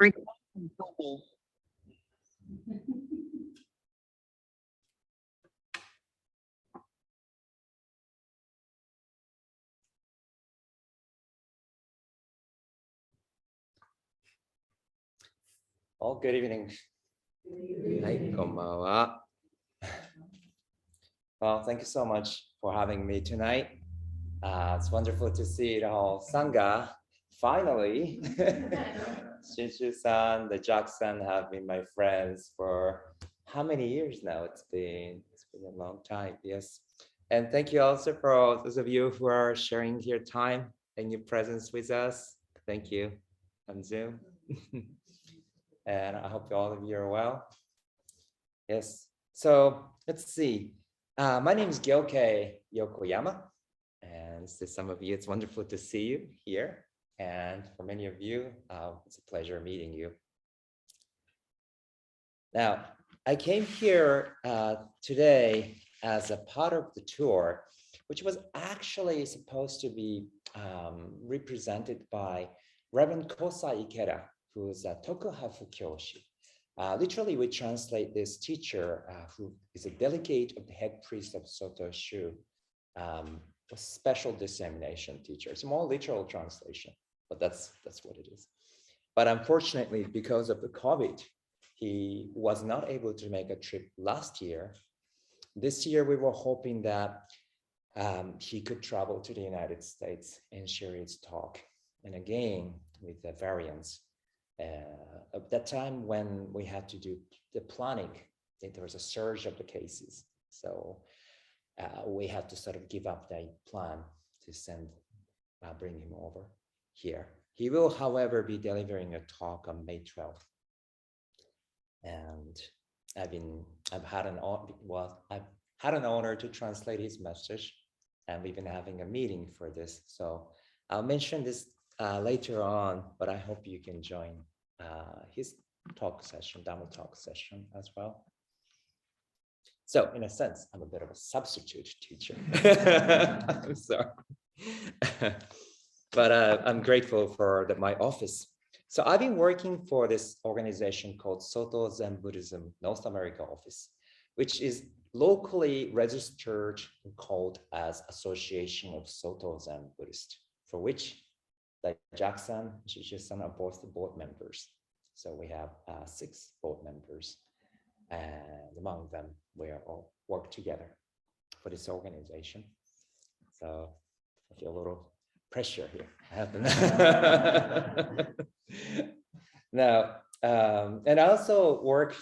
Oh, good evening. Hi, konbanwa. Well, thank you so much for having me tonight. It's wonderful to see the whole Sangha. Finally, Shinshu-san, the Jack-san have been my friends for how many years now? It's been a long time, yes. And thank you also for those of you who are sharing your time and your presence with us. Thank you on Zoom. And I hope all of you are well. Yes, so let's see. My name is Gyokei Yokoyama. And to some of you, it's wonderful to see you here. And for many of you, it's a pleasure meeting you. Now, I came here today as a part of the tour, which was actually supposed to be represented by Reverend Kosai Ikeda, who is a Tokuhafu Kyoshi. Literally, we translate this teacher who is a delegate of the head priest of Soto Shu, a special dissemination teacher. It's a more literal translation, but that's what it is. But unfortunately, because of the COVID, he was not able to make a trip last year. This year, we were hoping that he could travel to the United States and share his talk. And again, with the variants. At that time when we had to do the planning, there was a surge of the cases. So we had to sort of give up that plan to bring him over here. He will, however, be delivering a talk on May 12th. And I've had an honor to translate his message, and we've been having a meeting for this. So I'll mention this later on, but I hope you can join his talk session, Dhamma talk session as well. So in a sense, I'm a bit of a substitute teacher. I'm sorry. But I'm grateful for my office. So I've been working for this organization called Soto Zen Buddhism North America office, which is locally registered and called as Association of Soto Zen Buddhists, for which the Jack-san and Shinshu-san are both the board members. So we have 6 board members, and among them, we all work together for this organization. So I feel a little pressure here. Now, and I also work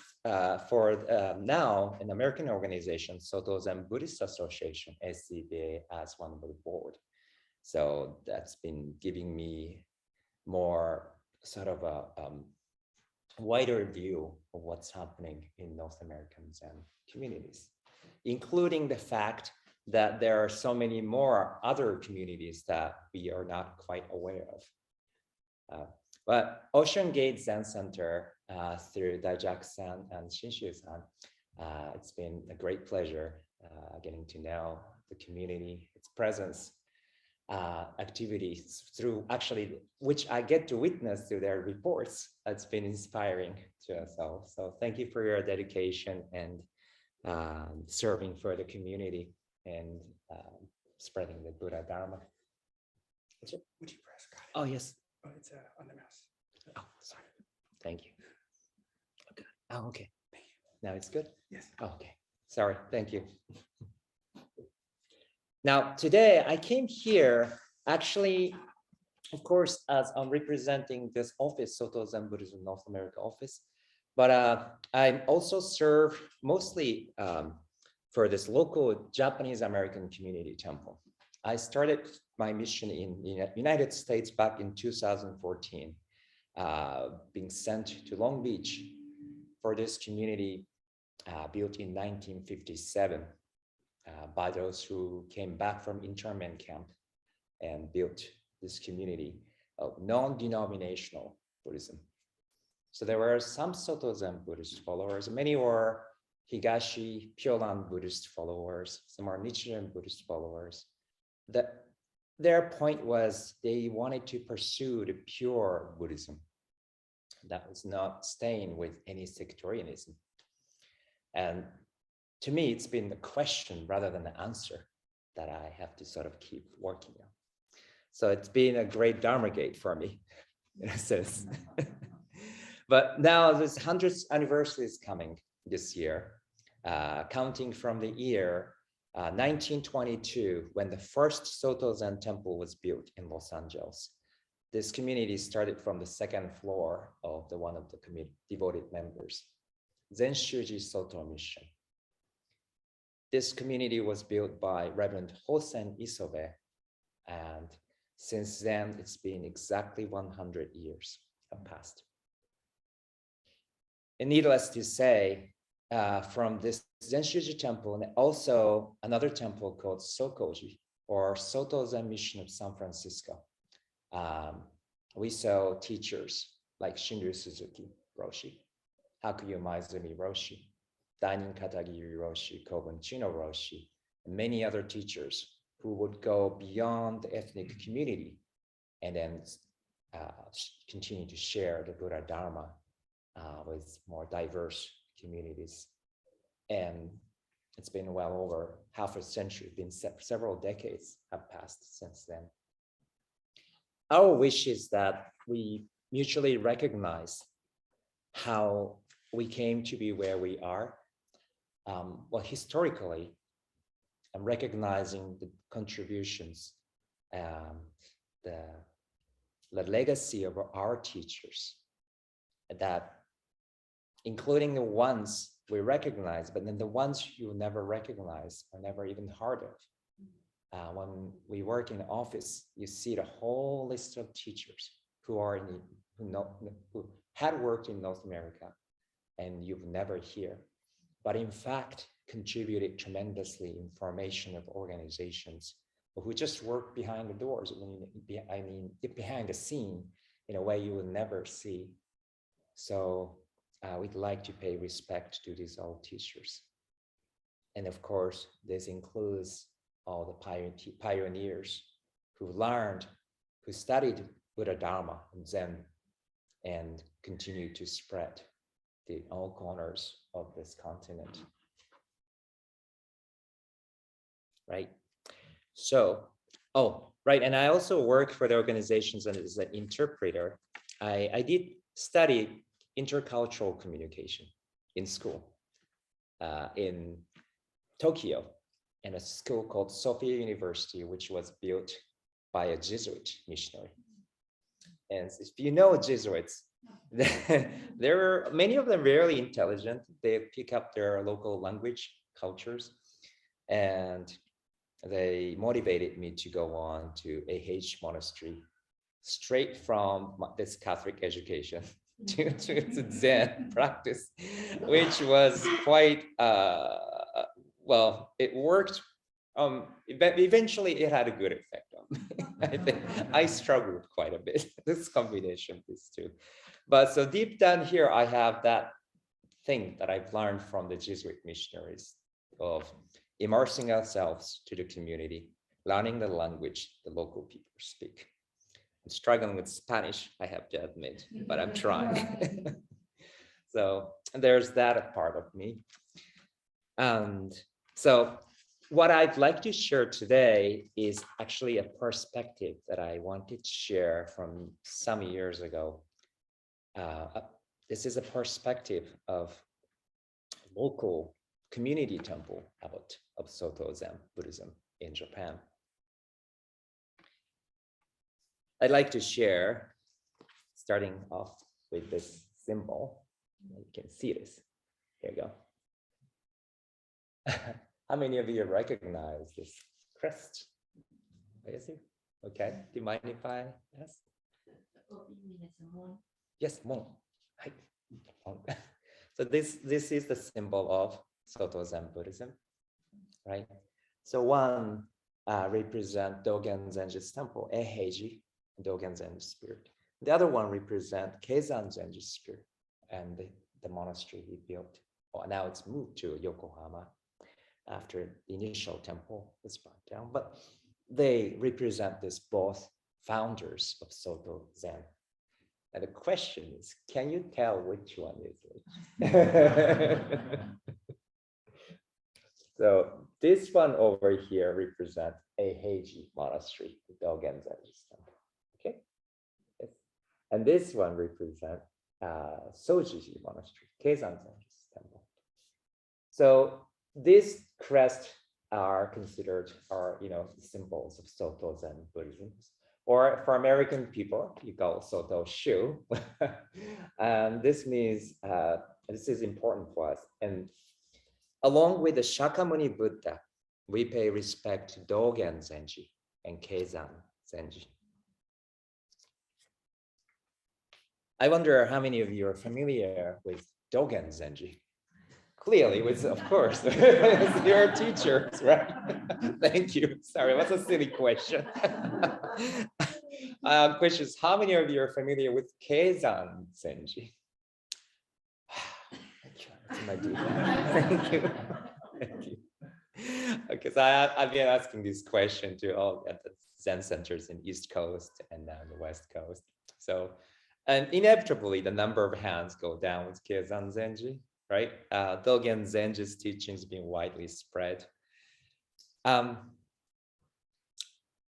for now an American organization, Soto Zen Buddhist Association, SCBA, as one of the board. So that's been giving me more sort of a wider view of what's happening in North American Zen communities, including the fact that there are so many more other communities that we are not quite aware of. But Ocean Gate Zen Center, through Jack-san and Shinshu-san, it's been a great pleasure getting to know the community, its presence, activities through actually, which I get to witness through their reports. It's been inspiring to us all. So thank you for your dedication and serving for the community and spreading the Buddha Dharma. Would you press? Oh, yes. Oh, it's on the mouse. Oh, sorry. Thank you. Okay. Oh, okay. Now it's good? Yes. Oh, okay. Sorry. Thank you. Now, today I came here actually, of course, as I'm representing this office, Soto Zen Buddhism North America office, but I also serve mostly for this local Japanese-American community temple. I started my mission in the United States back in 2014, being sent to Long Beach for this community built in 1957 by those who came back from internment camp and built this community of non-denominational Buddhism. So there were some Soto Zen Buddhist followers, many were Higashi Pyolan Buddhist followers, some are Nichiren Buddhist followers. Their point was they wanted to pursue the pure Buddhism, that was not stained with any sectarianism. And to me, it's been a question rather than an answer that I have to sort of keep working on. So it's been a great Dharma gate for me, in a sense. But now this 100th anniversary is coming this year, counting from the year 1922, when the first Soto Zen temple was built in Los Angeles. This community started from the second floor of one of the devoted members, Zen Shuji Soto Mission. This community was built by Reverend Hosen Isobe, and since then, it's been exactly 100 years have passed. And needless to say, from this Zen Shuji temple, and also another temple called Sokoji, or Soto Zen Mission of San Francisco, we saw teachers like Shinryu Suzuki Roshi, Hakuyu Maizumi Roshi, Dainin Katagiri Roshi, Kobun Chino Roshi, and many other teachers who would go beyond the ethnic community and then continue to share the Buddha Dharma with more diverse communities. And it's been well over half a century, several decades have passed since then. Our wish is that we mutually recognize how we came to be where we are. Well, historically, and recognizing the contributions, the legacy of our teachers, that including the ones we recognize, but then the ones you never recognize or never even heard of. When we work in the office, you see the whole list of teachers who had worked in North America and you've never hear, but in fact contributed tremendously in formation of organizations, who just work behind the doors, behind the scene in a way you will never see. So we'd like to pay respect to these old teachers. And of course, this includes all the pioneers who learned, who studied Buddha Dharma and Zen, and continue to spread the all corners of this continent. Right? So, right, and I also work for the organizations as an interpreter. I did study intercultural communication in school in Tokyo, in a school called Sophia University, which was built by a Jesuit missionary. And if you know Jesuits, there are many of them very intelligent. They pick up their local language, cultures, and they motivated me to go on to AH monastery, straight from this Catholic education to Zen practice, which was quite, well, it worked. Eventually it had a good effect on me. I think I struggled quite a bit, this combination of these two. But so deep down here, I have that thing that I've learned from the Jesuit missionaries of immersing ourselves to the community, learning the language the local people speak. I'm struggling with Spanish, I have to admit, but I'm trying. So there's that part of me. And so what I'd like to share today is actually a perspective that I wanted to share from some years ago. This is a perspective of local community temple abbot of Soto Zen Buddhism in Japan. I'd like to share, starting off with this symbol. You can see this. Here you go. How many of you recognize this crest? Is it? Okay. Do you mind if I ask? Yes, mon. So this is the symbol of Soto Zen Buddhism, right? So one represent Dogen Zenji's temple, Eiheiji, Dogen Zenji's spirit. The other one represent Keizan Zenji's spirit and the monastery he built. Well, now it's moved to Yokohama after the initial temple was burnt down, but they represent this both founders of Soto Zen. And the question is, can you tell which one is which? So this one over here represents a Heiji monastery, the Dogen Zenji temple. Okay. Yes. And this one represents Sojiji monastery, Keizan Zenji temple. So these crests are considered symbols of Soto Zen Buddhism. Or for American people, you call Soto Shu. And this means, this is important for us. And along with the Shakyamuni Buddha, we pay respect to Dogen Zenji and Keizan Zenji. I wonder how many of you are familiar with Dogen Zenji? Clearly, with, of course, your teachers, right? Thank you. Sorry, that's a silly question. Question is, how many of you are familiar with Keizan Zenji? Thank you. Thank you. Because I've been asking this question to all at the Zen centers in East Coast and the West Coast. So, and inevitably, the number of hands go down with Keizan Zenji, right? Dogen Zenji's teachings being widely spread.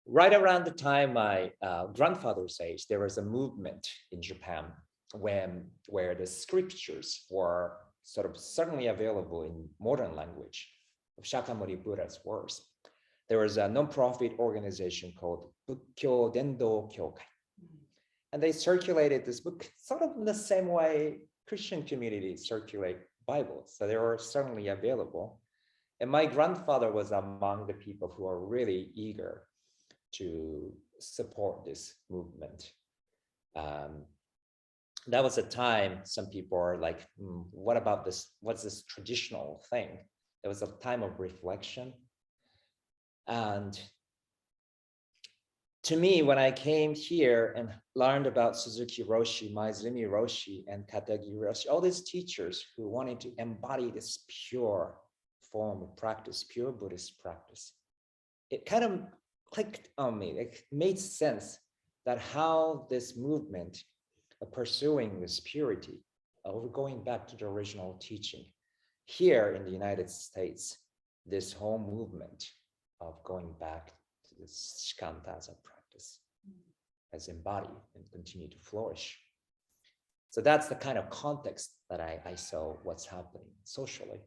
Right around the time my grandfather's age, there was a movement in Japan where the scriptures were sort of suddenly available in modern language of Shakyamuni Buddha's words. There was a non-profit organization called Bukkyo Dendo Kyokai. And they circulated this book sort of in the same way Christian communities circulate Bibles. So they were certainly available. And my grandfather was among the people who are really eager to support this movement. That was a time some people are like, what about this? What's this traditional thing? There was a time of reflection. And to me, when I came here and learned about Suzuki Roshi, Maizumi Roshi, and Katagi Roshi, all these teachers who wanted to embody this pure form of practice, pure Buddhist practice, it kind of clicked on me. It made sense that how this movement of pursuing this purity, going back to the original teaching, here in the United States, this whole movement of going back to this shikantaza practice has embodied and continue to flourish. So that's the kind of context that I saw what's happening socially.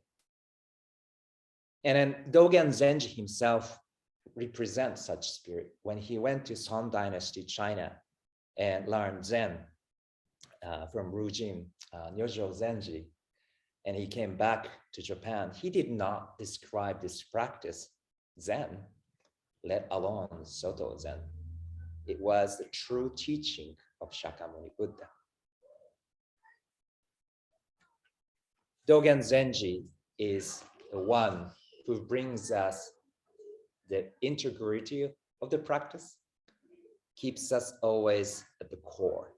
And then Dogen Zenji himself represents such spirit. When he went to Song Dynasty, China, and learned Zen from Rujin Nyojo Zenji, and he came back to Japan, he did not describe this practice Zen, let alone Soto Zen. It was the true teaching of Shakyamuni Buddha. Dogen Zenji is the one who brings us the integrity of the practice, keeps us always at the core.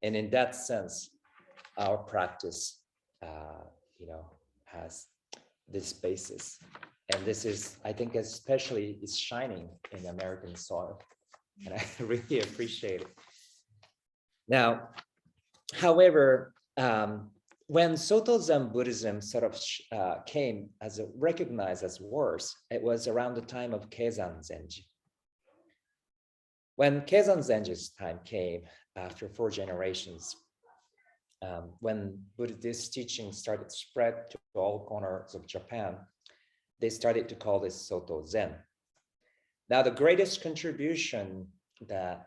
And in that sense, our practice, has this basis. And this is, I think, especially is shining in American soil. And I really appreciate it. Now, however, when Soto Zen Buddhism sort of came as recognized as worse, it was around the time of Keizan Zenji. When Keizan Zenji's time came, after 4 generations, when Buddhist teaching started to spread to all corners of Japan, they started to call this Soto Zen. Now, the greatest contribution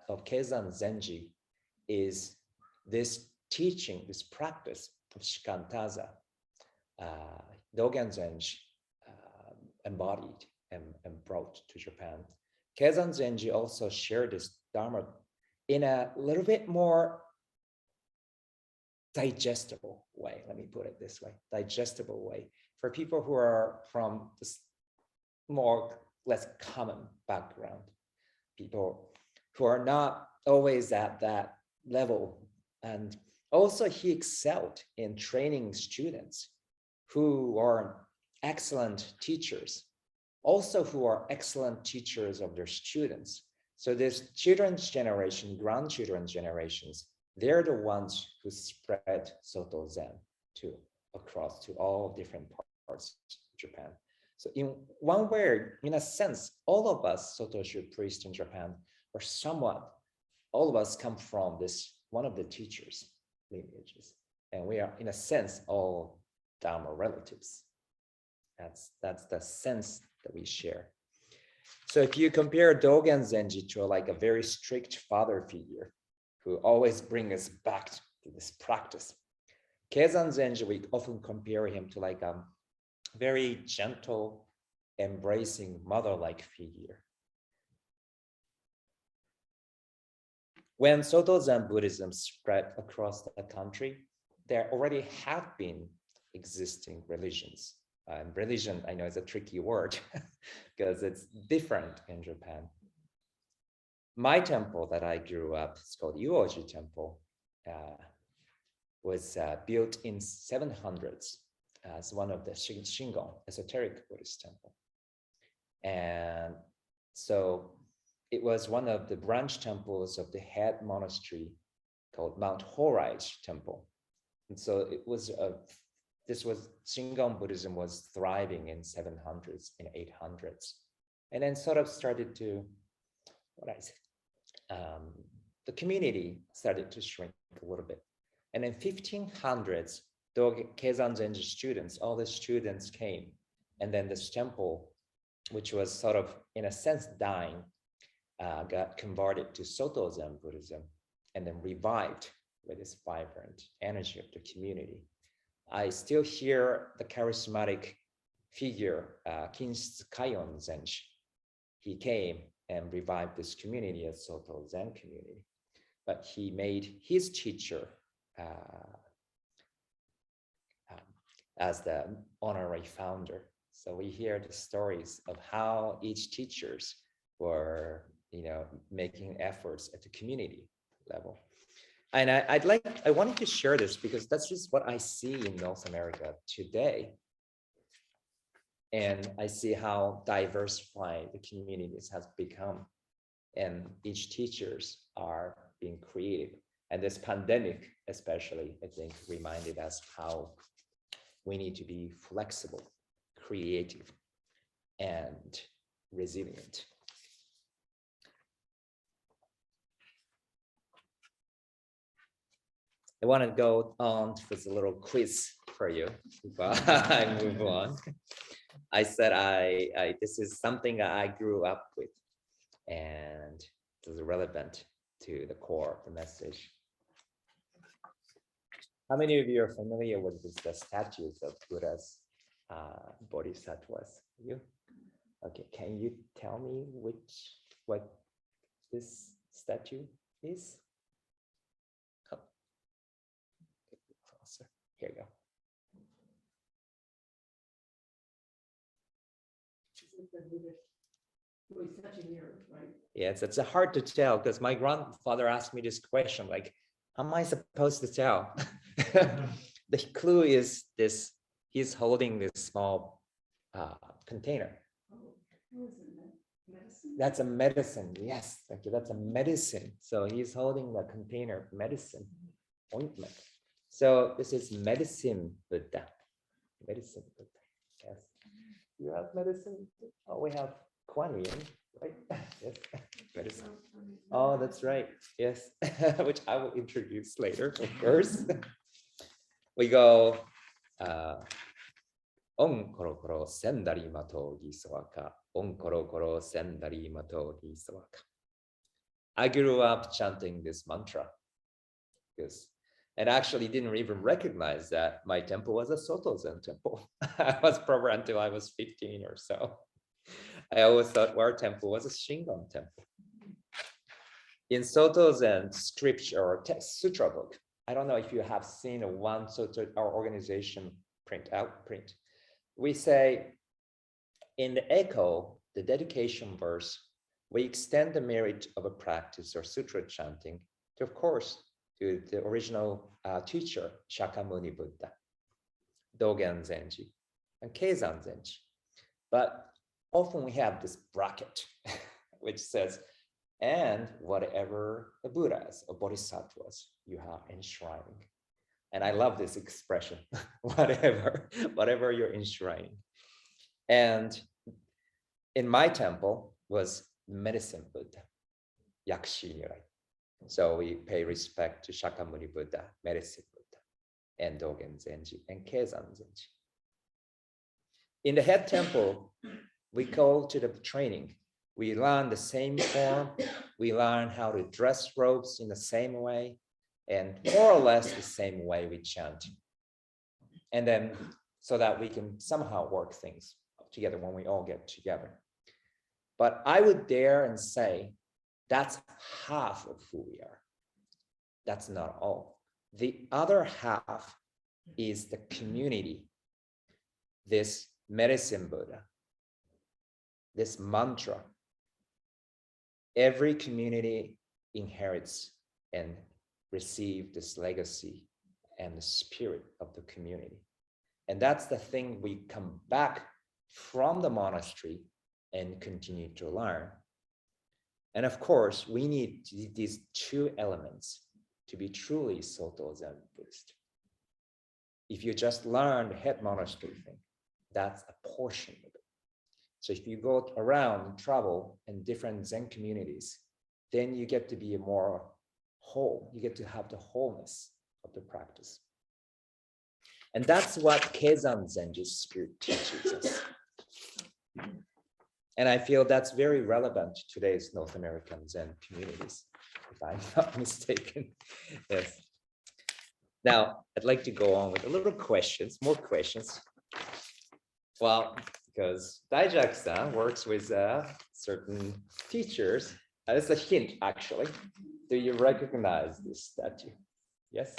of Keizan Zenji is this teaching, this practice of shikantaza, Dogen Zenji embodied and brought to Japan. Keizan Zenji also shared this Dharma in a little bit more digestible way, let me put it this way, digestible way, for people who are from this less common background, people who are not always at that level. And also he excelled in training students who are excellent teachers, also who are excellent teachers of their students. So this children's generation, grandchildren's generations, they're the ones who spread Soto Zen across to all different parts of Japan. So in one word, in a sense, all of us Sotoshu priests in Japan are somewhat, all of us come from this, one of the teachers' lineages. And we are, in a sense, all Dharma relatives. That's the sense that we share. So if you compare Dogen Zenji to like a very strict father figure who always brings us back to this practice, Keizan Zenji, we often compare him to like a very gentle, embracing mother-like figure. When Soto Zen Buddhism spread across the country, there already have been existing religions. And religion, I know, is a tricky word because it's different in Japan. My temple that I grew up, it's called Yuoji Temple, was built in 700s as one of the Shingon, esoteric Buddhist temple. And so it was one of the branch temples of the head monastery called Mount Horai Temple. And so it was Shingon Buddhism was thriving in 700s and 800s. And then sort of started to, the community started to shrink a little bit. And in 1500s, the Keizan Zenji students, all the students came. And then this temple, which was sort of, in a sense, dying, got converted to Soto Zen Buddhism and then revived with this vibrant energy of the community. I still hear the charismatic figure, Kinshitsu Kayon Zenji. He came and revived this community as Soto Zen community, but he made his teacher as the honorary founder. So we hear the stories of how each teachers were, making efforts at the community level. And I wanted to share this because that's just what I see in North America today. And I see how diversified the communities has become. And each teachers are being created. And this pandemic, especially, I think, reminded us how we need to be flexible, creative, and resilient. I want to go on with a little quiz for you before I move on. I said this is something I grew up with, and it is relevant to the core of the message. How many of you are familiar with the statues of Buddha's bodhisattvas? You? Okay, can you tell me what this statue is? Oh. Closer. Here you go. Yes, it's hard to tell because my grandfather asked me this question, like, how am I supposed to tell? The clue is this, he's holding this small container. That's a medicine. Yes, thank you. That's a medicine. So he's holding the container of medicine, ointment. So this is medicine Buddha. Medicine Buddha. Yes. You have medicine? Oh, we have Kuan Yin, right? Yes. Medicine. Oh, that's right. Yes. Which I will introduce later, of course. We go On koro koro sendari mato gisawaka. On koro koro sendari mato gisawaka. I grew up chanting this mantra because, and actually didn't even recognize that my temple was a Soto Zen temple. I was probably until I was 15 or so. I always thought our temple was a Shingon temple. In Soto Zen scripture or text sutra book, I don't know if you have seen one Soto, our organization print. We say in the echo, the dedication verse, we extend the merit of a practice or sutra chanting to, of course, to the original teacher, Shakyamuni Buddha, Dogen Zenji, and Keizan Zenji. But often we have this bracket, which says, and whatever the Buddhas or Bodhisattvas you have enshrining. And I love this expression, whatever you're enshrining. And in my temple was medicine Buddha, Yakshi Nirai. So we pay respect to Shakyamuni Buddha, medicine Buddha, and Dogen Zenji, and Keizan Zenji. In the head temple, we go to the training. We learn the same form. We learn how to dress robes in the same way, and more or less the same way we chant. And then so that we can somehow work things together when we all get together. But I would dare and say that's half of who we are. That's not all. The other half is the community, this medicine Buddha, this mantra. Every community inherits and receives this legacy and the spirit of the community. And that's the thing we come back from the monastery and continue to learn. And of course, we need these two elements to be truly Soto Zen Buddhist. If you just learn the head monastery thing, that's a portion of it. So if you go around and travel in different Zen communities, then you get to be a more whole. You get to have the wholeness of the practice. And that's what Keizan Zenji's spirit teaches us. And I feel that's very relevant to today's North American Zen communities, if I'm not mistaken. Yes. Now, I'd like to go on with a little questions, more questions. Well, because Daijak-san works with certain teachers. It's a hint, actually. Do you recognize this statue? Yes?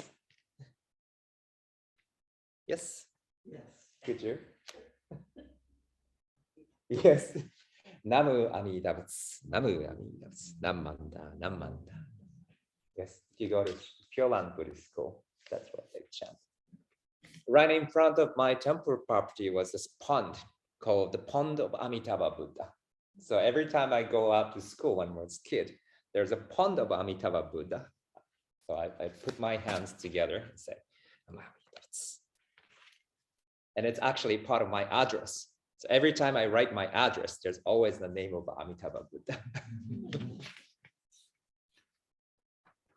Yes? Yes. Could you? Yes. Namu Amida Butsu, Namu Amida Butsu, Namanda, Namanda. Yes, if you go to Kyolan Buddhist school, that's what they chant. Right in front of my temple property was this pond called the Pond of Amitabha Buddha. So every time I go out to school when I was a kid, there's a pond of Amitabha Buddha. So I put my hands together and say, and it's actually part of my address. So every time I write my address, there's always the name of Amitabha Buddha.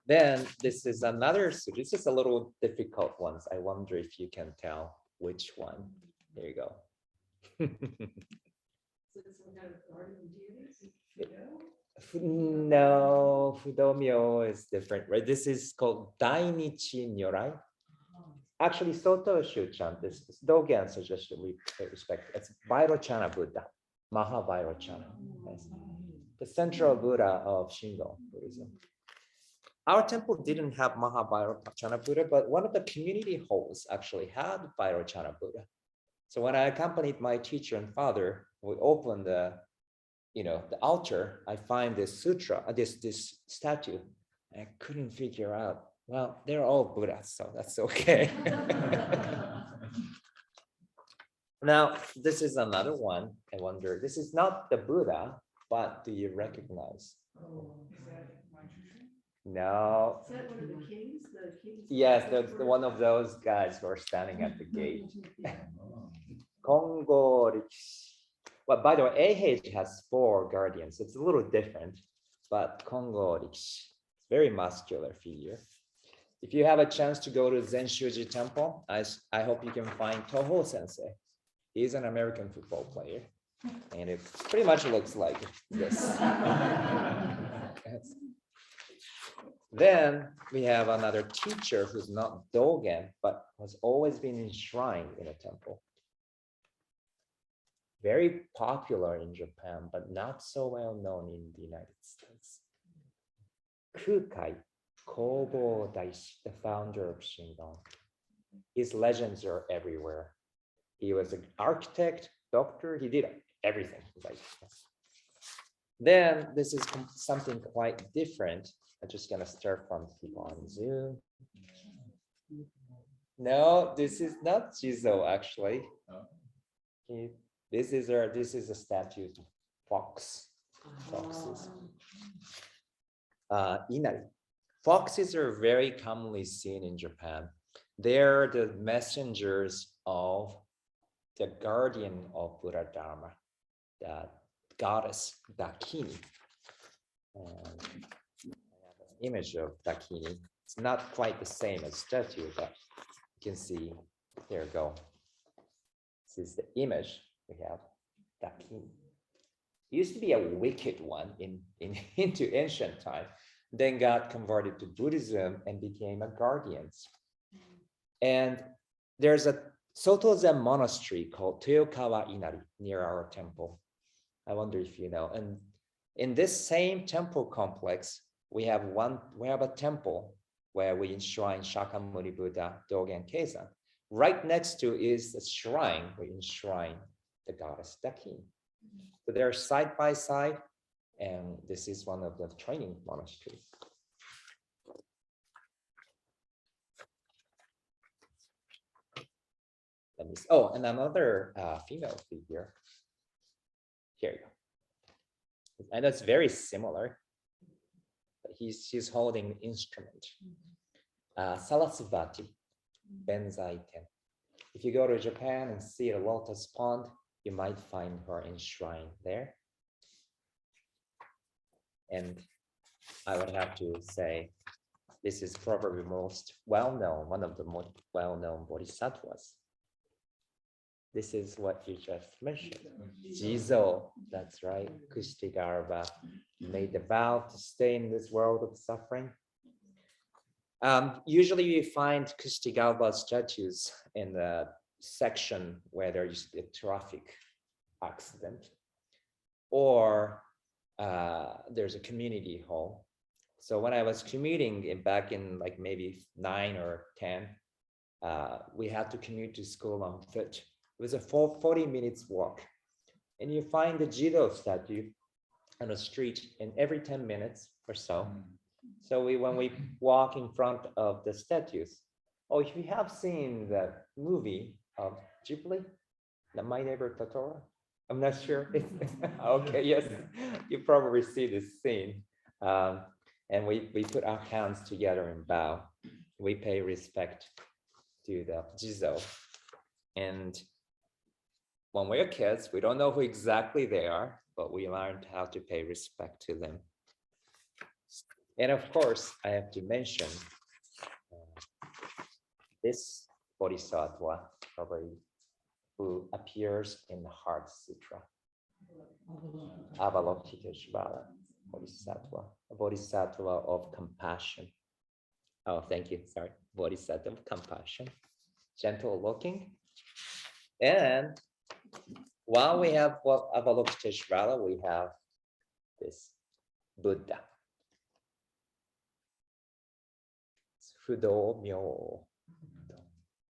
Then this is another sutra. This is a little difficult one. I wonder if you can tell which one. There you go. No, Fudomyo is different, right? This is called Dainichi Nyorai. Actually, Soto should chant this. Dogen suggested we pay respect. It's Vairochana Buddha, Mahavairochana. Yes. The central Buddha of Shingon Buddhism. Our temple didn't have Mahavairochana Buddha, but one of the community halls actually had Vairochana Buddha. So when I accompanied my teacher and father, we opened the altar. I find this sutra, this statue, and I couldn't figure out. Well, they're all Buddhas, so that's okay. Now, this is another one. I wonder, this is not the Buddha, but do you recognize? No. Is that one of the kings? Yes, the one of those guys who are standing at the gate. Kongo Rikishi. Well, by the way, AH has 4 guardians. It's a little different, but Kongo Rikishi, very muscular figure. If you have a chance to go to Zen Shuji Temple, I hope you can find Toho Sensei. He's an American football player, and it pretty much looks like this. Then we have another teacher who's not Dogen, but has always been enshrined in a temple. Very popular in Japan, but not so well known in the United States. Kukai Kobo Daishi, the founder of Shingon. His legends are everywhere. He was an architect, doctor, he did everything. Then this is something quite different. I'm just gonna start from people on Zoom. No, this is not Jizo actually. This is a statue of foxes. Inari. Foxes are very commonly seen in Japan. They're the messengers of the guardian of Buddha Dharma, the goddess Dakini. And I have an image of Dakini. It's not quite the same as statue, but you can see, there you go. This is the image we have, Dakini. It used to be a wicked one into ancient time, then got converted to Buddhism and became a guardian. And there's a Soto Zen monastery called Toyokawa Inari near our temple. I wonder if you know. And in this same temple complex, we have a temple where we enshrine Shakyamuni Buddha, Dogen Keizan. Right next to is a shrine, we enshrine the goddess Dakini. So they're side by side, and this is one of the training monasteries. Let me see. Oh, and another female figure. Here you go. And that's very similar. She's holding an instrument. Sarasvati, Benzaiten. If you go to Japan and see a lotus pond, you might find her enshrined there. And I would have to say, this is probably most well-known, one of the most well-known bodhisattvas. This is what you just mentioned. Jizo, that's right. Kustigarbha made the vow to stay in this world of suffering. Usually you find Kustigarbha statues in the section where there used to be a traffic accident, or there's a community hall. So when I was commuting back in like maybe 9 or 10, we had to commute to school on foot. It was a 40 minutes walk. And you find the Jido statue on the street in every 10 minutes or so. So when we walk in front of the statues, if you have seen the movie of Ghibli, My Neighbor Totoro, I'm not sure. Okay, yes, you probably see this scene. And we put our hands together and bow. We pay respect to the Jizo. And when we're kids, we don't know who exactly they are, but we learned how to pay respect to them. And of course, I have to mention this bodhisattva, probably, who appears in the Heart Sutra, Avalokiteshvara Bodhisattva, a bodhisattva of compassion. Oh, thank you. Sorry, bodhisattva of compassion, gentle looking. And while we have Avalokiteshvara, we have this Buddha. Fudo Myo,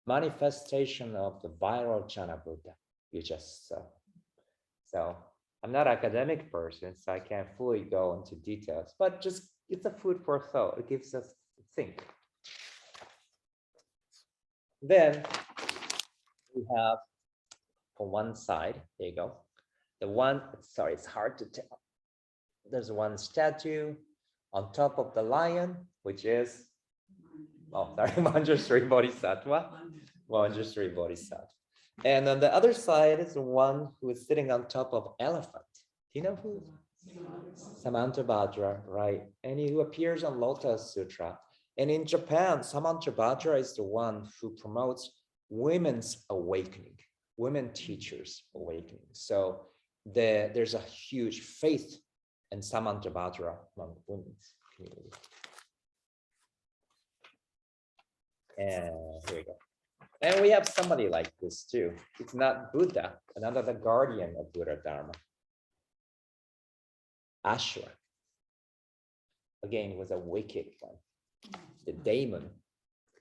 manifestation of the viral jhana Buddha you just saw. So I'm not an academic person, so I can't fully go into details, but just it's a food for thought. It gives us to think. Then we have on one side, there you go. It's hard to tell. There's one statue on top of the lion, which is, Manjushri Bodhisattva. Manjushri Bodhisattva. And on the other side is the one who is sitting on top of elephant. Do you know who? Samantabhadra, right? And who appears on Lotus Sutra. And in Japan, Samantabhadra is the one who promotes women's awakening, women teachers awakening. So there's a huge faith in Samantabhadra among women's community. And here we go. And we have somebody like this too. It's not Buddha, another guardian of Buddha Dharma. Ashura. Again, was a wicked one. The daemon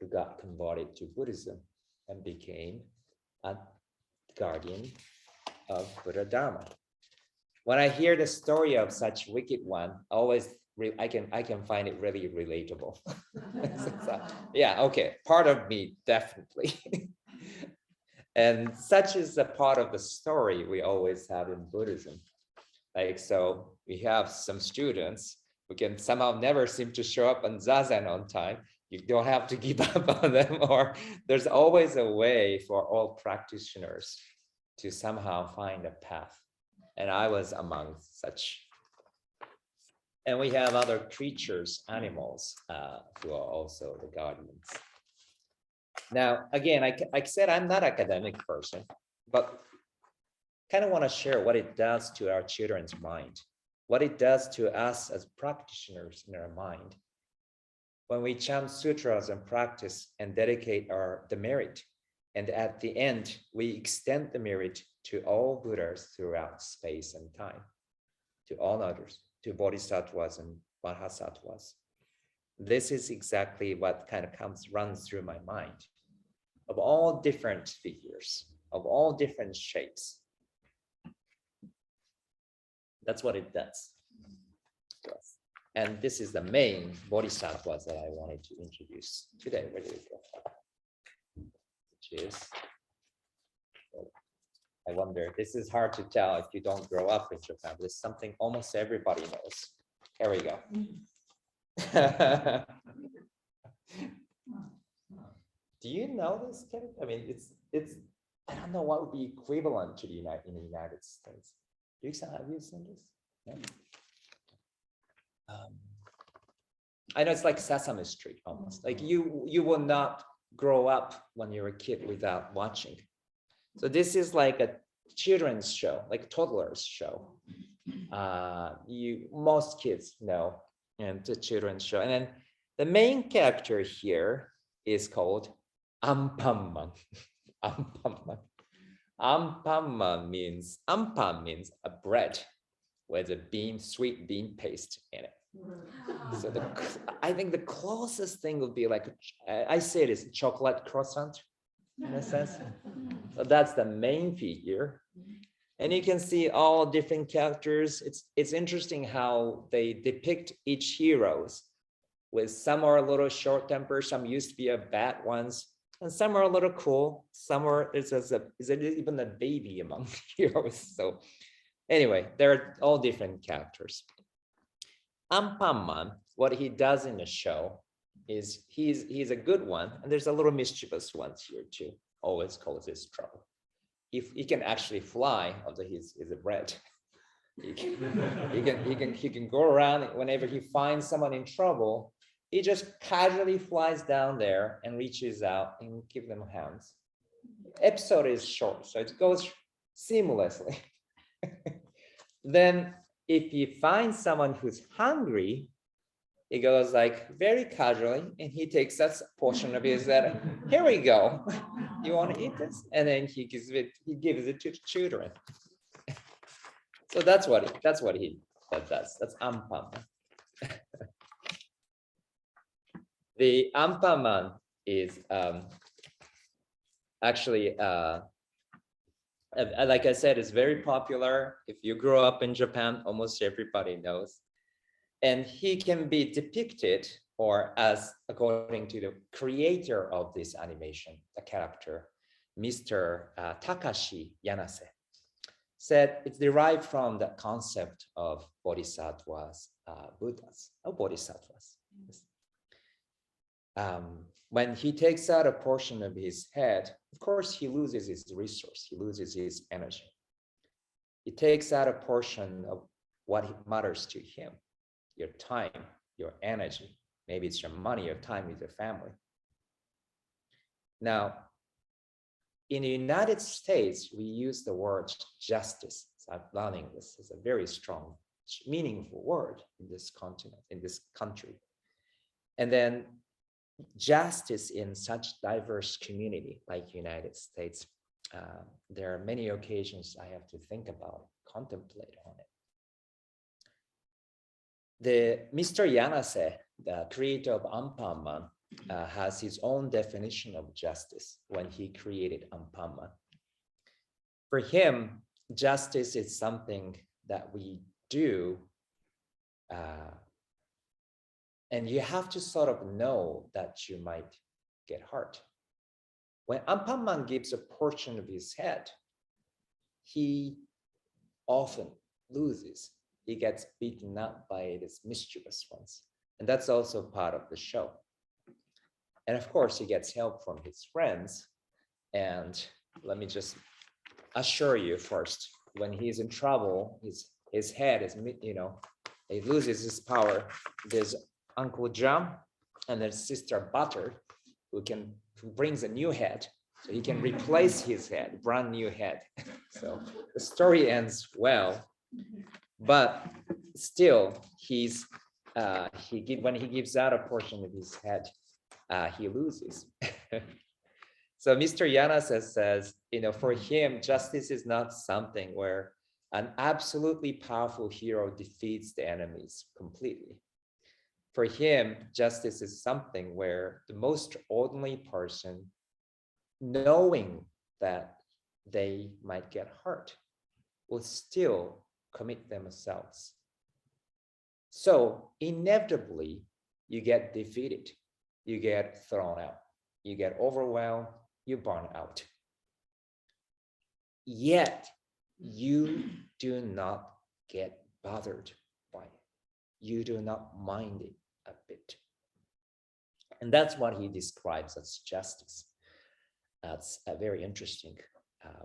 who got converted to Buddhism and became a guardian of Buddha Dharma. When I hear the story of such wicked one, I can find it really relatable. So, yeah, okay, part of me definitely. And such is a part of the story we always have in Buddhism. Like, so we have some students who can somehow never seem to show up on Zazen on time. You don't have to give up on them, or there's always a way for all practitioners to somehow find a path. And I was among such. And we have other creatures, animals, who are also the guardians. Now, again, I said I'm not an academic person, but kind of want to share what it does to our children's mind, what it does to us as practitioners in our mind. When we chant sutras and practice and dedicate the merit, and at the end, we extend the merit to all Buddhas throughout space and time, to all others, to bodhisattvas and mahasattvas. This is exactly what kind of runs through my mind, of all different figures, of all different shapes. That's what it does. Yes. And this is the main bodhisattvas that I wanted to introduce today. Where did it go? Which is, I wonder, this is hard to tell if you don't grow up in Japan, but it's something almost everybody knows. Here we go. Do you know this, Kevin? I mean, it's I don't know what would be equivalent to in the United States. Have you seen this? No? I know it's like Sesame Street almost. Like you will not grow up when you're a kid without watching. So this is like a children's show, like a toddler's show. Most kids know, and the children's show. And then the main character here is called Anpanman. Anpanman. Anpanman means a bread with a sweet bean paste in it. So I think the closest thing would be like, I say it is chocolate croissant in a sense. So that's the main figure. And you can see all different characters. It's interesting how they depict each heroes, with some are a little short tempered, some used to be a bad ones, and some are a little cool. Some are, is even a baby among heroes. So anyway, they're all different characters. Anpanman, what he does in the show is he's a good one, and there's a little mischievous ones here too. Always causes trouble. He can actually fly, although he's a bread. He can go around whenever he finds someone in trouble. He just casually flies down there and reaches out and gives them hands. Episode is short, so it goes seamlessly. Then if he finds someone who's hungry, he goes like very casually and he takes that portion of his that, here we go. You want to eat this? And then he gives it to the children. So that's what he does. That's Anpanman. The Anpanman is actually, like I said, it's very popular. If you grow up in Japan, almost everybody knows. And he can be depicted, or as according to the creator of this animation, the character, Mr. Takashi Yanase, said it's derived from the concept of bodhisattvas, Buddhas, or bodhisattvas. When he takes out a portion of his head, of course, he loses his resource, he loses his energy. He takes out a portion of what matters to him, your time, your energy, maybe it's your money, your time with your family. Now, in the United States, we use the word justice. So I'm learning this is a very strong, meaningful word in this continent, in this country. And then justice in such diverse community like United States, there are many occasions I have to think about, contemplate on it. The Mr. Yanase, the creator of Anpanman, has his own definition of justice when he created Anpanman. For him, justice is something that we do, and you have to sort of know that you might get hurt. When Anpanman gives a portion of his head, he often loses he gets beaten up by these mischievous ones. And that's also part of the show. And of course, he gets help from his friends. And let me just assure you first, when he's in trouble, his head is, he loses his power. There's Uncle John and there's Sister Butter who brings a new head. So he can replace his head, brand new head. So the story ends well, but still when he gives out a portion of his head, he loses. So Mr. Yanase says, for him, justice is not something where an absolutely powerful hero defeats the enemies completely. For him, justice is something where the most ordinary person, knowing that they might get hurt, will still commit themselves. So inevitably, you get defeated, you get thrown out, you get overwhelmed, you burn out. Yet, you do not get bothered by it. You do not mind it a bit. And that's what he describes as justice. That's a very interesting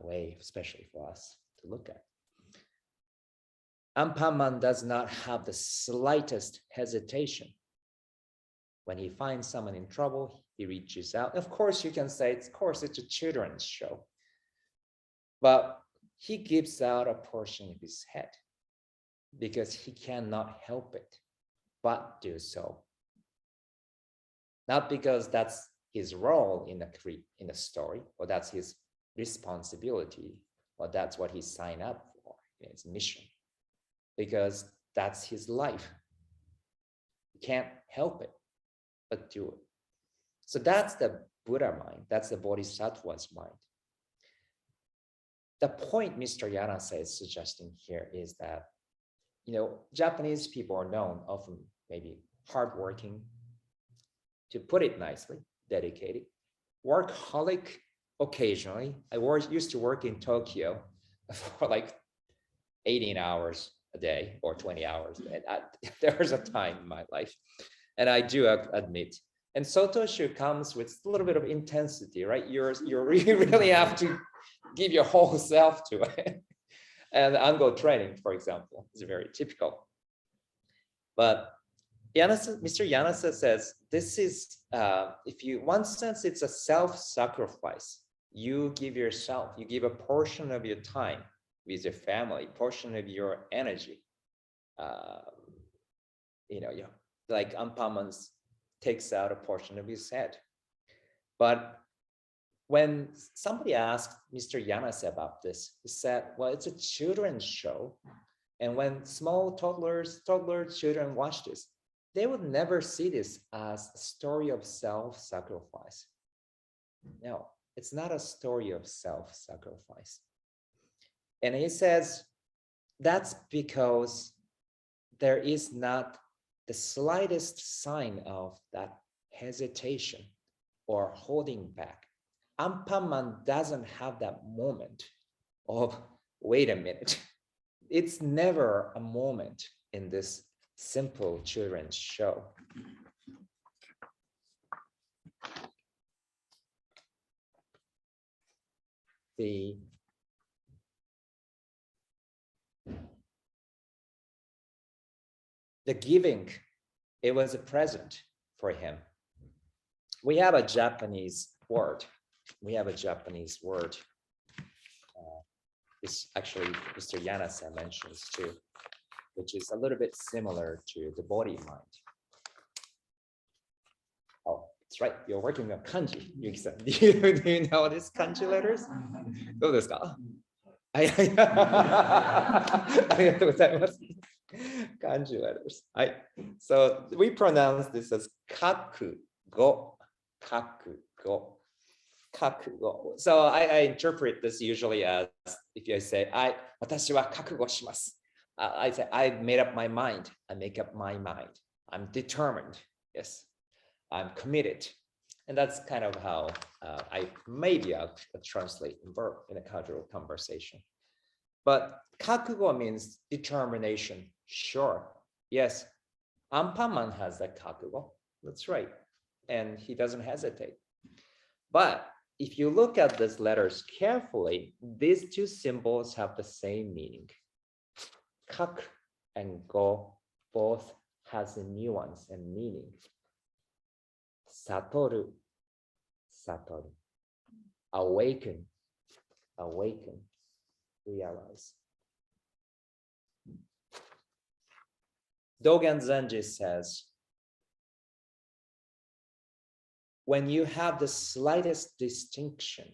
way, especially for us to look at. Anpanman does not have the slightest hesitation. When he finds someone in trouble, he reaches out. Of course, you can say, of course, it's a children's show. But he gives out a portion of his head because he cannot help it but do so. Not because that's his role in the story, or that's his responsibility, or that's what he signed up for, his mission, because that's his life. He can't help it but do it. So that's the Buddha mind, that's the Bodhisattva's mind. The point Mr. Yanase is suggesting here is that, Japanese people are known, often maybe hardworking, to put it nicely, dedicated, workaholic occasionally. I used to work in Tokyo for like 18 hours a day or 20 hours. And there was a time in my life, and I do admit. And Sotoshu comes with a little bit of intensity, right? You really have to give your whole self to it. And Ango training, for example, is very typical. But Mr. Yanase says, this is, one sense, it's a self-sacrifice. You give yourself, you give a portion of your time with your family, portion of your energy. Like Anpanman takes out a portion of his head. But when somebody asked Mr. Yanase about this, he said, well, it's a children's show. And when small toddler children watch this, they would never see this as a story of self-sacrifice. No, it's not a story of self-sacrifice. And he says, that's because there is not the slightest sign of that hesitation or holding back. Anpanman doesn't have that moment of, wait a minute. It's never a moment in this simple children's show. The giving, it was a present for him. We have a Japanese word. It's actually Mr. Yanase mentions too, which is a little bit similar to the body mind. Oh, that's right. You're working on kanji. Do you know these kanji letters? どうですか? はいはい。ありがとうございます。kanji letters. はい。So we pronounce this as kakugo. Kakugo. Kakugo. So I interpret this usually as, if I say, 私は覚悟します. I say, I made up my mind. I make up my mind. I'm determined. Yes, I'm committed. And that's kind of how I maybe I'll translate in verb in a casual conversation. But kakugo means determination. Sure. Yes. Anpanman has that kakugo. That's right. And he doesn't hesitate. But if you look at these letters carefully, these two symbols have the same meaning. Kak and go both has a nuance and meaning. Satoru, satoru. Awaken, awaken, realize. Dogen Zenji says, when you have the slightest distinction,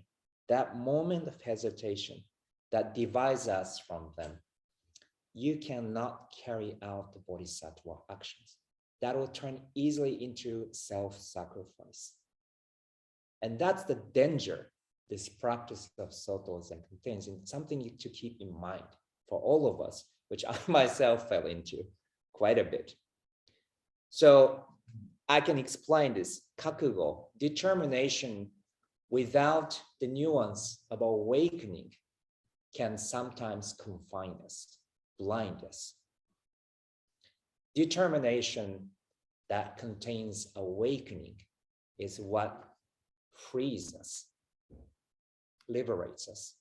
that moment of hesitation that divides us from them, you cannot carry out the bodhisattva actions. That will turn easily into self-sacrifice. And that's the danger this practice of Soto Zen contains, and something to keep in mind for all of us, which I myself fell into quite a bit. So I can explain this. Kakugo, determination without the nuance of awakening, can sometimes confine us, blind us. Determination that contains awakening is what frees us, liberates us.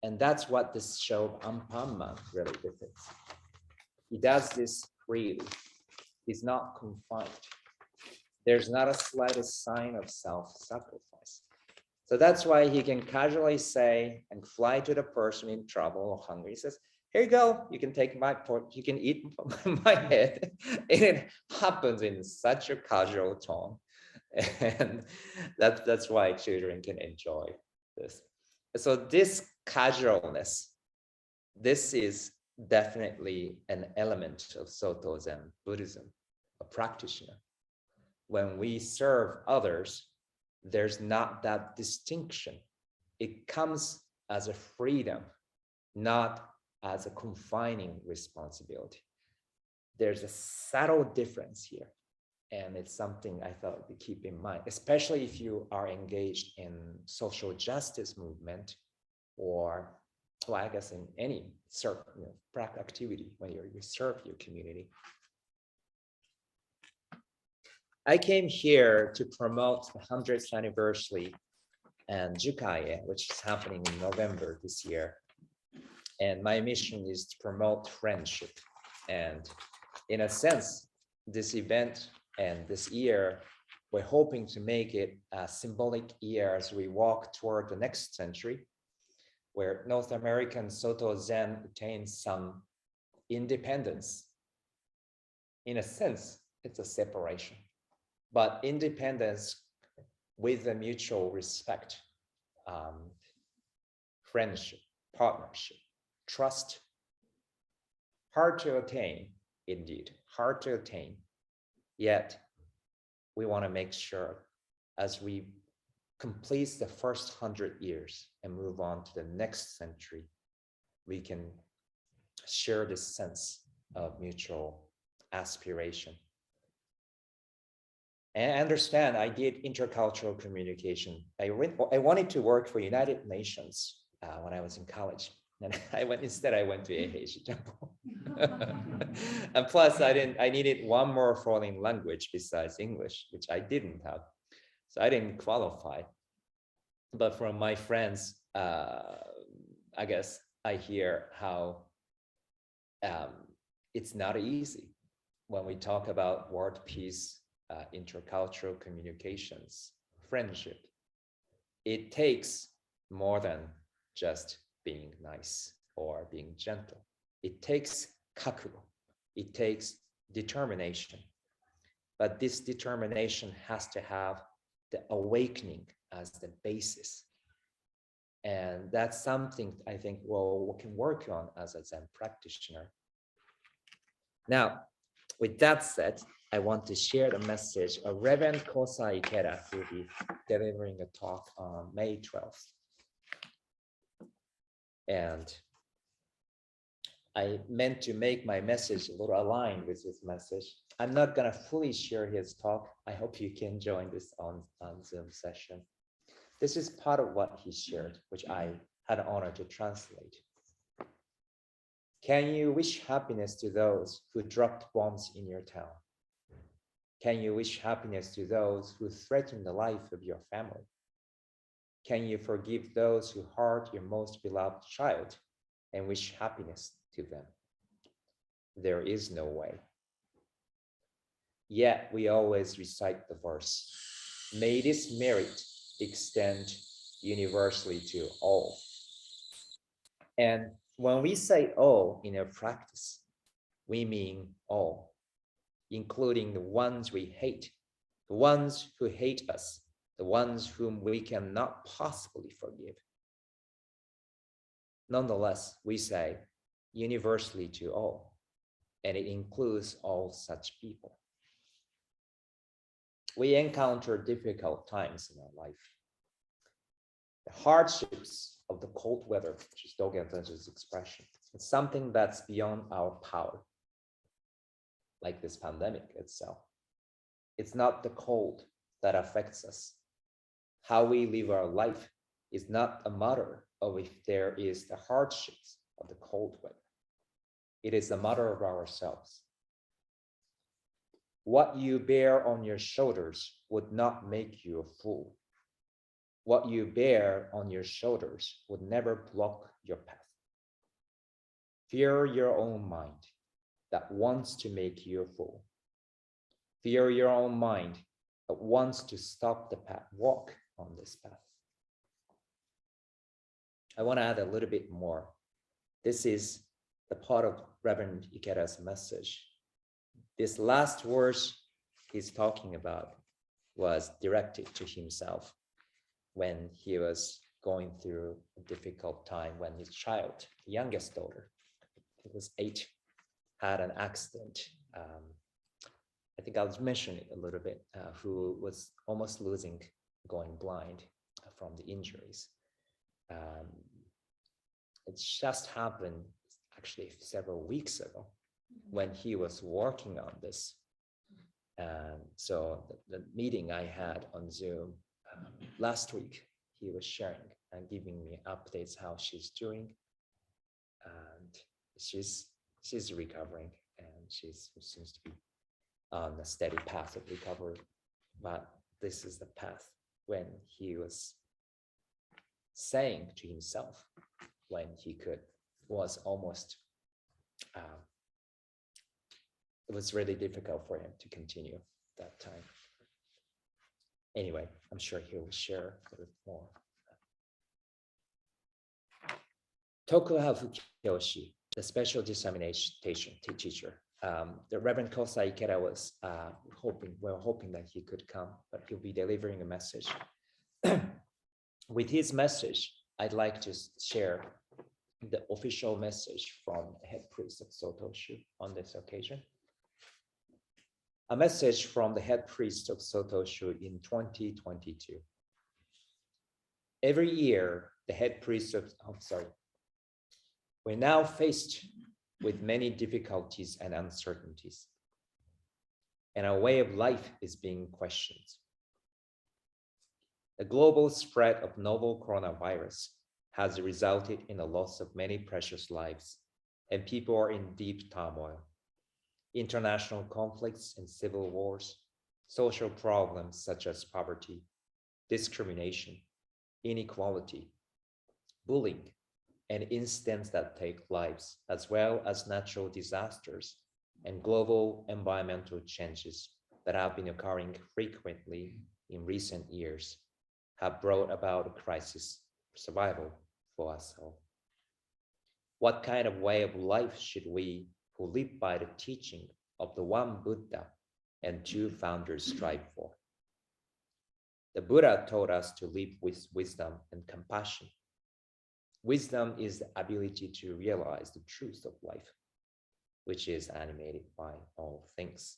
And that's what this show of Anpanman really depicts. He does this freely. He's not confined. There's not a slightest sign of self-sacrifice. So that's why he can casually say and fly to the person in trouble or hungry. He says, here you go, you can take my pork, you can eat my head. And it happens in such a casual tone. And that's why children can enjoy this. So this casualness, this is definitely an element of Soto Zen Buddhism, a practitioner. When we serve others, there's not that distinction. It comes as a freedom, not as a confining responsibility. There's a subtle difference here. And it's something I thought to keep in mind, especially if you are engaged in social justice movement or, well, I guess in any certain practice activity when you serve your community. I came here to promote the 100th anniversary and Gyokei, which is happening in November this year. And my mission is to promote friendship. And in a sense, this event and this year, we're hoping to make it a symbolic year as we walk toward the next century, where North American Soto Zen attains some independence. In a sense, it's a separation, but independence with a mutual respect, friendship, partnership, trust. Hard to attain, indeed, hard to attain. Yet, we want to make sure as we complete the first 100 years and move on to the next century, we can share this sense of mutual aspiration. And I understand I did intercultural communication. I wanted to work for United Nations when I was in college. And I went to Eiheiji Temple. And plus I needed one more foreign language besides English, which I didn't have. So I didn't qualify. But from my friends, I guess I hear how it's not easy when we talk about world peace, intercultural communications, friendship. It takes more than just being nice or being gentle. It takes kakugo. It takes determination. But this determination has to have the awakening as the basis. And that's something I think we can work on as a Zen practitioner. Now, with that said, I want to share the message of Reverend Kosa Ikeda, who will be delivering a talk on May 12th. And I meant to make my message a little aligned with his message. I'm not going to fully share his talk. I hope you can join this on Zoom session. This is part of what he shared, which I had the honor to translate. Can you wish happiness to those who dropped bombs in your town? Can you wish happiness to those who threaten the life of your family? Can you forgive those who hurt your most beloved child and wish happiness to them? There is no way. Yet we always recite the verse, may this merit extend universally to all. And when we say all in our practice, we mean all, including the ones we hate, the ones who hate us, the ones whom we cannot possibly forgive. Nonetheless, we say universally to all, and it includes all such people. We encounter difficult times in our life. The hardships of the cold weather, which is Dogen Zenji's expression, it's something that's beyond our power, like this pandemic itself. It's not the cold that affects us. How we live our life is not a matter of if there is the hardships of the cold weather. It is a matter of ourselves. What you bear on your shoulders would not make you a fool. What you bear on your shoulders would never block your path. Fear your own mind that wants to make you a fool. Fear your own mind that wants to stop the path, walk on this path. I want to add a little bit more. This is the part of Reverend Ikeda's message. This last verse he's talking about was directed to himself when he was going through a difficult time when his child, the youngest daughter, it was 8, had an accident. I think I'll mention it a little bit, who was almost going blind from the injuries. It just happened actually several weeks ago when he was working on this. And so the meeting I had on Zoom last week, he was sharing and giving me updates how she's doing. And she's recovering, and she seems to be on a steady path of recovery. But this is the path when he was saying to himself when he was almost, it was really difficult for him to continue that time. Anyway, I'm sure he will share a little more. Tokuha Fukiyoshi, the special dissemination teacher. The Reverend Kosai Ikeda was hoping that he could come, but he'll be delivering a message. With his message, I'd like to share the official message from the head priest of Soto Shu on this occasion. A message from the head priest of Soto Shu in 2022. Every year, the head priest we're now faced with many difficulties and uncertainties, and our way of life is being questioned. The global spread of novel coronavirus has resulted in the loss of many precious lives, and people are in deep turmoil. International conflicts and civil wars, social problems such as poverty, discrimination, inequality, bullying, and incidents that take lives, as well as natural disasters and global environmental changes that have been occurring frequently in recent years, have brought about a crisis of survival for us all. What kind of way of life should we, who live by the teaching of the one Buddha and 2 founders, strive for? The Buddha taught us to live with wisdom and compassion. Wisdom is the ability to realize the truth of life, which is animated by all things.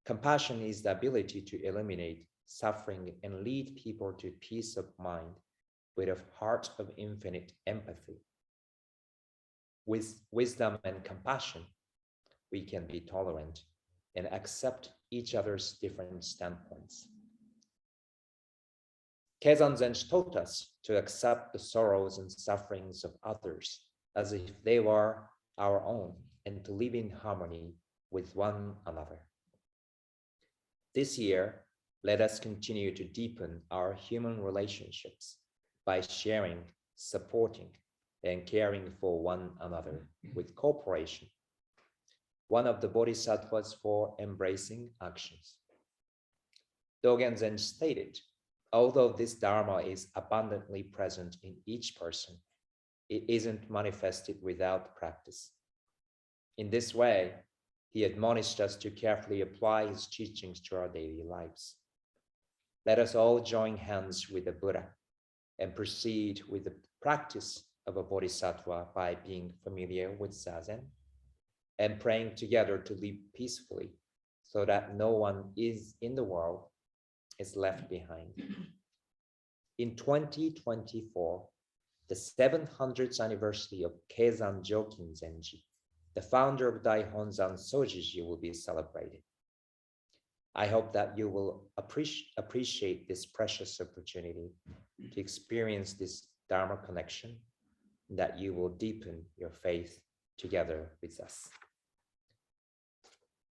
Compassion is the ability to eliminate suffering and lead people to peace of mind with a heart of infinite empathy. With wisdom and compassion, we can be tolerant and accept each other's different standpoints. Keizan Zenji taught us to accept the sorrows and sufferings of others as if they were our own, and to live in harmony with one another. This year, let us continue to deepen our human relationships by sharing, supporting, and caring for one another with cooperation, one of the bodhisattvas for embracing actions. Dogen Zen stated, although this Dharma is abundantly present in each person, it isn't manifested without practice. In this way, he admonished us to carefully apply his teachings to our daily lives. Let us all join hands with the Buddha and proceed with the practice of a bodhisattva by being familiar with Zazen and praying together to live peacefully so that no one is in the world is left behind. In 2024, the 700th anniversary of Keizan Jokin Zenji, the founder of Daihonzan Sojiji, will be celebrated. I hope that you will appreciate this precious opportunity to experience this Dharma connection, and that you will deepen your faith together with us.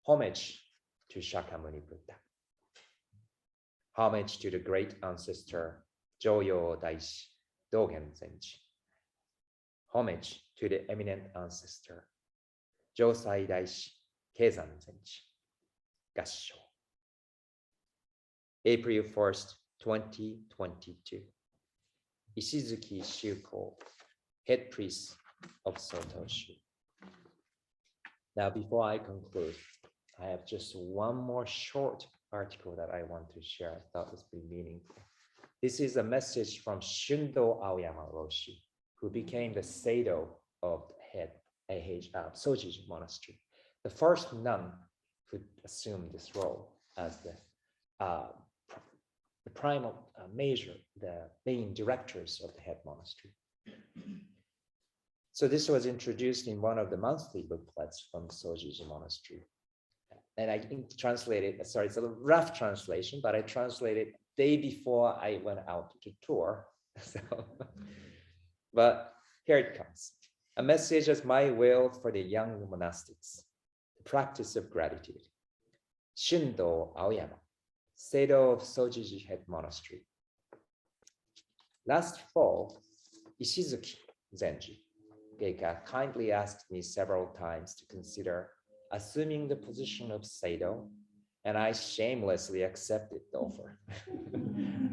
Homage to Shakyamuni Buddha. Homage to the great ancestor Joyo Daishi Dogen Zenji. Homage to the eminent ancestor Josai Daishi Keizan Zenji. Gassho. April 1st, 2022. Ishizuki Shuko, head priest of Soto Shu. Now, before I conclude, I have just one more short article that I want to share. I thought this would be meaningful. This is a message from Shundo Aoyama Roshi, who became the Sato of the head Sojiji Monastery, the first nun who assumed this role as the primal major, the main directors of the head monastery. So this was introduced in one of the monthly booklets from Sojiji Monastery. And I translated, sorry, it's a rough translation, but I translated day before I went out to tour. So, but here it comes. A message as my will for the young monastics, the practice of gratitude. Shundo Aoyama, Sato of Sojiji Head Monastery. Last fall, Ishizuki Zenji Geika kindly asked me several times to consider assuming the position of Sato, and I shamelessly accepted the offer,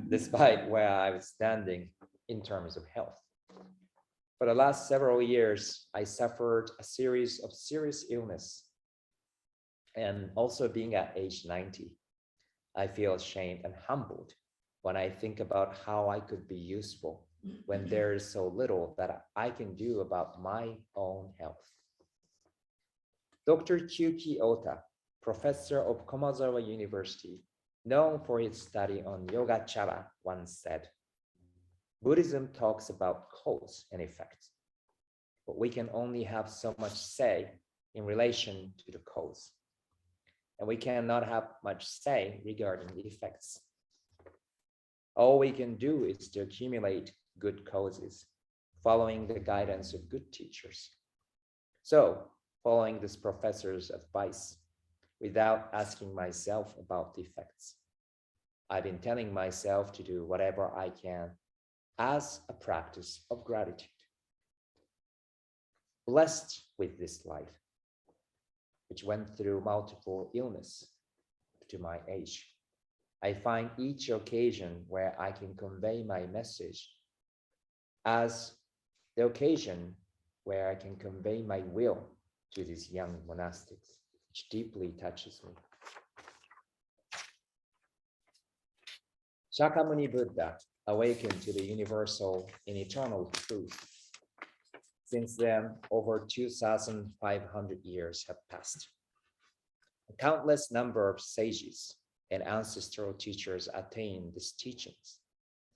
despite where I was standing in terms of health. For the last several years, I suffered a series of serious illness, and also being at age 90, I feel ashamed and humbled when I think about how I could be useful when there is so little that I can do about my own health. Dr. Kyuki Ota, professor of Komazawa University, known for his study on Yogacara, once said, Buddhism talks about cause and effect, but we can only have so much say in relation to the cause, and we cannot have much say regarding the effects. All we can do is to accumulate good causes, following the guidance of good teachers. So, following this professor's advice, without asking myself about the effects, I've been telling myself to do whatever I can as a practice of gratitude. Blessed with this life, which went through multiple illness to my age, I find each occasion where I can convey my message as the occasion where I can convey my will to these young monastics, which deeply touches me. Shakyamuni Buddha awakened to the universal and eternal truth. Since then, over 2,500 years have passed. A countless number of sages and ancestral teachers attained these teachings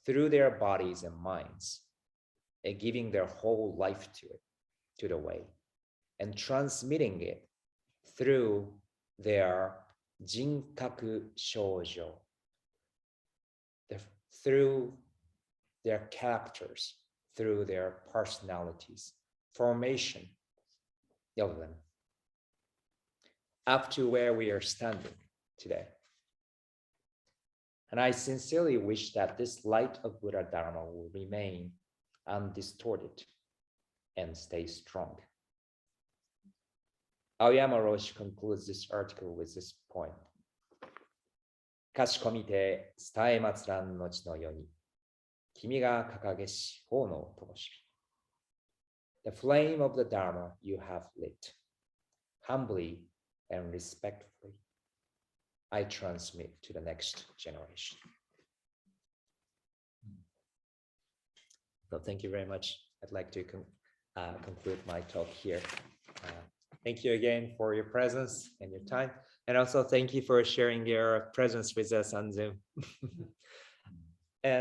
through their bodies and minds, and giving their whole life to it, to the way, and transmitting it through their jinkaku shoujo, through their characters, through their personalities, formation of them up to where we are standing today. And I sincerely wish that this light of Buddha Dharma will remain undistorted and stay strong. Aoyama Roshi concludes this article with this poem. かしこみて伝え祭らんのちのよに、君が掲げし炎の灯火。The flame of the Dharma you have lit, humbly and respectfully, I transmit to the next generation. So thank you very much. I'd like to conclude my talk here. Thank you again for your presence and your time. And also thank you for sharing your presence with us on Zoom.